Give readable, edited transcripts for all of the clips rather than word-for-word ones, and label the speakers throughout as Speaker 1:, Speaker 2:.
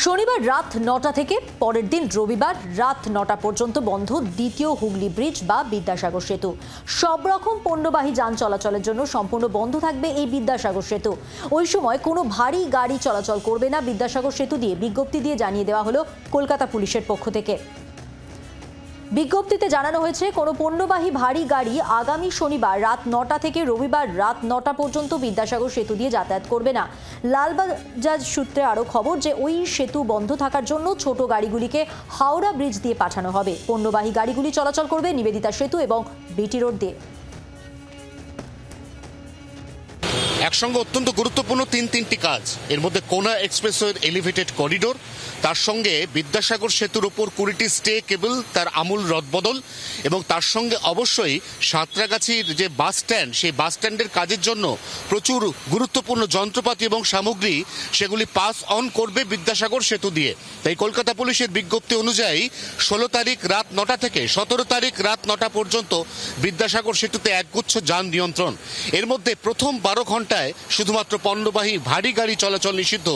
Speaker 1: শনিবার রাত ৯টা থেকে পরের দিন রবিবার রাত ৯টা পর্যন্ত বন্ধ দ্বিতীয় হুগলি ব্রিজ বা বিদ্যাসাগর সেতু। সব রকম পণ্যবাহী যান চলাচলের জন্য সম্পূর্ণ বন্ধ থাকবে এই বিদ্যাসাগর সেতু। ওই সময় কোনো ভারী গাড়ি চলাচল করবে না বিদ্যাসাগর সেতু দিয়ে বিজ্ঞপ্তি দিয়ে জানিয়ে দেওয়া হলো কলকাতা পুলিশের পক্ষ থেকে। বিজ্ঞপ্তিতে জানানো হয়েছে কোনো পণ্যবাহী ভারী গাড়ি আগামী শনিবার রাত ৯টা থেকে রবিবার রাত ৯টা পর্যন্ত বিদ্যাসাগর সেতু দিয়ে যাতায়াত করবে না। লালবাজার সূত্রে আরও খবর যে ওই সেতু বন্ধ থাকার জন্য ছোট গাড়িগুলিকে হাওড়া ব্রিজ দিয়ে পাঠানো হবে। পণ্যবাহী গাড়িগুলি চলাচল করবে নিবেদিতা সেতু এবং বিটি রোড দিয়ে।
Speaker 2: একসঙ্গে অত্যন্ত গুরুত্বপূর্ণ তিনটি কাজ, এর মধ্যে কোনা এক্সপ্রেসওয়ের এলিভেটেড করিডোর, তার সঙ্গে বিদ্যাসাগর সেতুর ওপর 20টি স্টে কেবল তার আমূল রদবদল, এবং তার সঙ্গে অবশ্যই সাঁতরাগাছির যে বাস স্ট্যান্ড, সেই বাস স্ট্যান্ডের কাজের জন্য প্রচুর গুরুত্বপূর্ণ যন্ত্রপাতি এবং সামগ্রী সেগুলি পাস অন করবে বিদ্যাসাগর সেতু দিয়ে। তাই কলকাতা পুলিশের বিজ্ঞপ্তি অনুযায়ী 16 তারিখ রাত 9টা থেকে 17 তারিখ রাত 9টা পর্যন্ত বিদ্যাসাগর সেতুতে একগুচ্ছ যান নিয়ন্ত্রণ। এর মধ্যে প্রথম 12 ঘন্টায় শুধুমাত্র পণ্যবাহী ভারী গাড়ি চলাচল নিষিদ্ধ,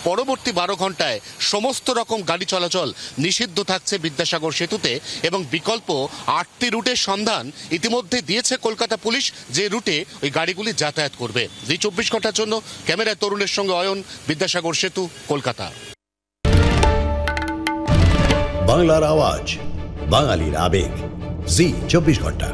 Speaker 2: পরবর্তী 12 ঘন্টায় সমস্ত রকম গাড়ি চলাচল নিষিদ্ধ থাকছে বিদ্যাসাগর সেতুতে। এবং বিকল্প 8টি রুটের সন্ধান ইতিমধ্যে দিয়েছে কলকাতা পুলিশ, যে রুটে ওই গাড়িগুলি যাতায়াত করবে। 24 ঘন্টার জন্য ক্যামেরায় তরুণের সঙ্গে অয়ন, বিদ্যাসাগর সেতু, কলকাতা।
Speaker 3: বাংলার আওয়াজ, বাঙালির আবেগ, জি 24 ঘন্টা।